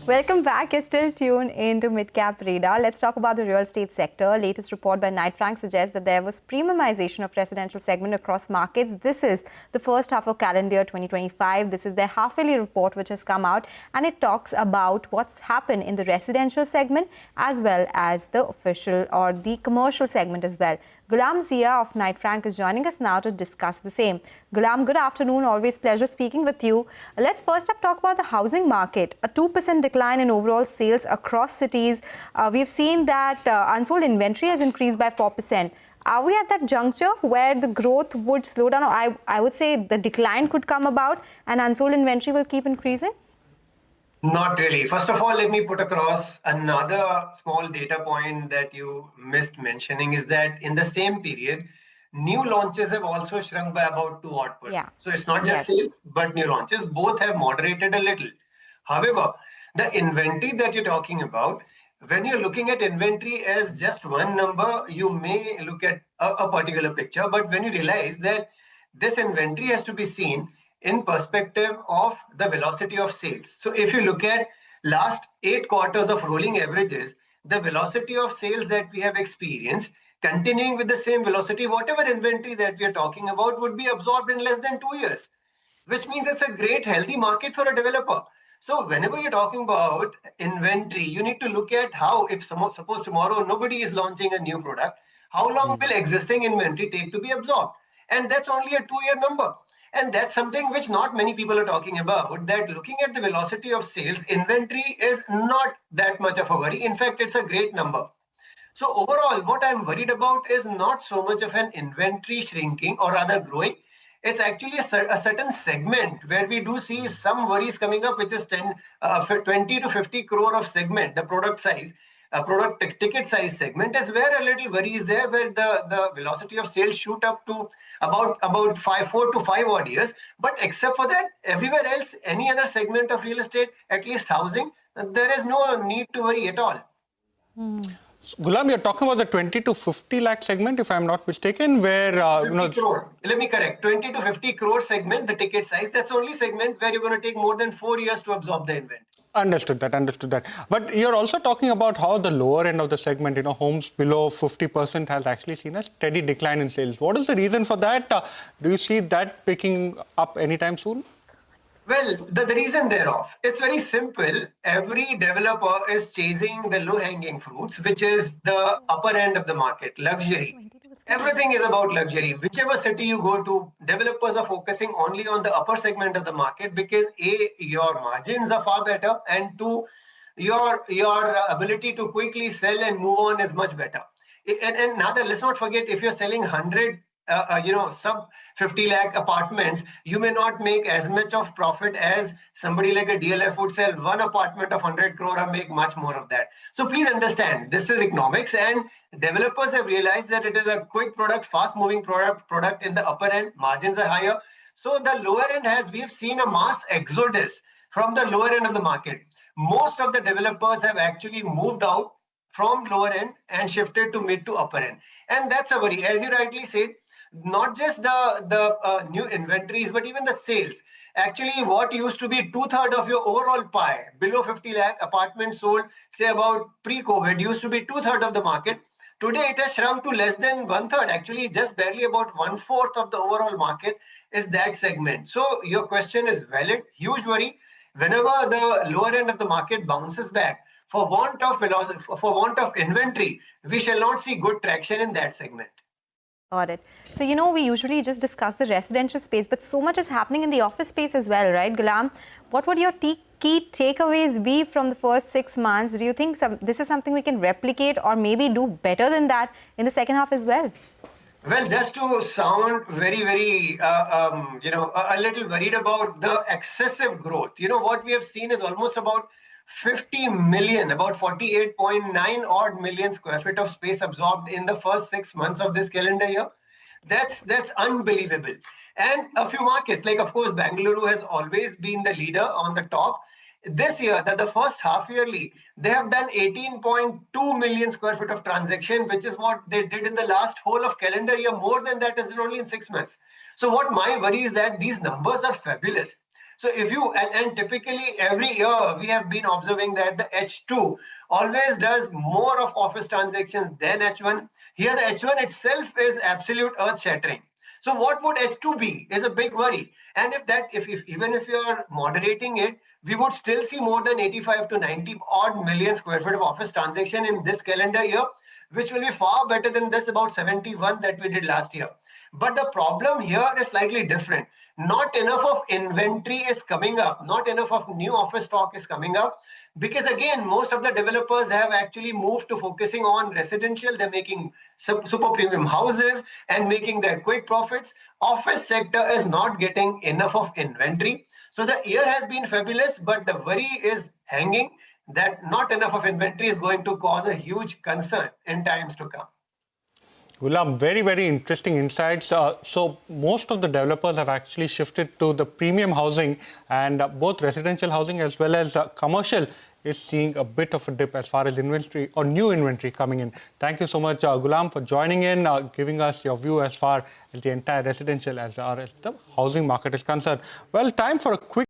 Welcome back. You're still tuned into Midcap Radar. Let's talk about the real estate sector. Latest report by Knight Frank suggests that there was premiumization of residential segment across markets. This is the first half of calendar year 2025. This is their half-yearly report which has come out, and it talks about what's happened in the residential segment as well as the official or the commercial segment as well. Gulam of Knight Frank is joining us now to discuss the same. Gulam, good afternoon. Always pleasure speaking with you. Let's first up talk about the housing market. A 2% decline in overall sales across cities. We've seen that unsold inventory has increased by 4%. Are we at that juncture where the growth would slow down? Or I would say the decline could come about and unsold inventory will keep increasing? Not really. First of all, let me put across another small data point that you missed mentioning is that in the same period, new launches have also shrunk by about 2 odd %. Yeah. So it's not just sales, but new launches. Both have moderated a little. However, the inventory that you're talking about, when you're looking at inventory as just one number, you may look at a particular picture. But when you realize that this inventory has to be seen in perspective of the velocity of sales. So if you look at last 8 quarters of rolling averages, the velocity of sales that we have experienced, continuing with the same velocity, whatever inventory that we are talking about would be absorbed in less than 2 years, which means it's a great healthy market for a developer. So whenever you're talking about inventory, you need to look at how, if suppose tomorrow nobody is launching a new product, how long will existing inventory take to be absorbed? And that's only a 2-year number. And that's something which not many people are talking about, that looking at the velocity of sales, inventory is not that much of a worry. In fact, it's a great number. So overall, what I'm worried about is not so much of an inventory shrinking or rather growing. It's actually a certain segment where we do see some worries coming up, which is 20 to 50 crore of segment, the product size. Product ticket size segment is where a little worry is there, where the velocity of sales shoot up to about 4 to 5 odd years. But except for that, everywhere else, any other segment of real estate, at least housing, there is no need to worry at all. So, Gulam, you're talking about the 20 to 50 lakh segment, if I'm not mistaken, where... 50 crore. Let me correct. 20 to 50 crore segment, the ticket size, that's only segment where you're going to take more than 4 years to absorb the inventory. Understood that. But you're also talking about how the lower end of the segment, homes below 50% has actually seen a steady decline in sales. What is the reason for that? Do you see that picking up anytime soon? Well, the reason thereof, it's very simple. Every developer is chasing the low-hanging fruits, which is the upper end of the market, luxury. Everything is about luxury. Whichever city you go to, developers are focusing only on the upper segment of the market because A, your margins are far better, and 2, your ability to quickly sell and move on is much better. And now let's not forget, if you're selling 100 sub 50 lakh apartments, you may not make as much of profit as somebody like a DLF would sell one apartment of 100 crore and make much more of that. So please understand, this is economics, and developers have realized that it is a quick product, fast moving product in the upper end, margins are higher. So the lower end we have seen a mass exodus from the lower end of the market. Most of the developers have actually moved out from lower end and shifted to mid to upper end. And that's a worry. As you rightly said, not just the new inventories, but even the sales. Actually, what used to be 2/3 of your overall pie, below 50 lakh apartments sold, say about pre-COVID, used to be 2/3 of the market. Today, it has shrunk to less than 1/3. Actually, just barely about 1/4 of the overall market is that segment. So your question is valid, huge worry. Whenever the lower end of the market bounces back, for want of inventory, we shall not see good traction in that segment. Got it. So, we usually just discuss the residential space, but so much is happening in the office space as well, right, Gulam? What would your key takeaways be from the first 6 months? Do you think this is something we can replicate or maybe do better than that in the second half as well? Well, just to sound very, very, a little worried about the excessive growth. What we have seen is almost about 50 million, about 48.9 odd million square feet of space absorbed in the first 6 months of this calendar year. That's unbelievable. And a few markets, like of course, Bengaluru has always been the leader on the top. This year, the first half yearly, they have done 18.2 million square feet of transaction, which is what they did in the last whole of calendar year. More than that is only in 6 months. So what my worry is that these numbers are fabulous. So if you, and typically every year we have been observing that the H2 always does more of office transactions than H1. Here the H1 itself is absolute earth shattering. So what would H2 be is a big worry. And if even if you are moderating it, we would still see more than 85 to 90 odd million square feet of office transaction in this calendar year, which will be far better than this about 71 that we did last year. But the problem here is slightly different. Not enough of inventory is coming up. Not enough of new office stock is coming up. Because again, most of the developers have actually moved to focusing on residential. They're making super premium houses and making their quick profits. Office sector is not getting enough of inventory. So the year has been fabulous, but the worry is hanging that not enough of inventory is going to cause a huge concern in times to come. Gulam, very, very interesting insights. So most of the developers have actually shifted to the premium housing, and both residential housing as well as commercial is seeing a bit of a dip as far as inventory or new inventory coming in. Thank you so much, Gulam, for joining in, giving us your view as far as the entire residential as far as the housing market is concerned. Well, time for a quick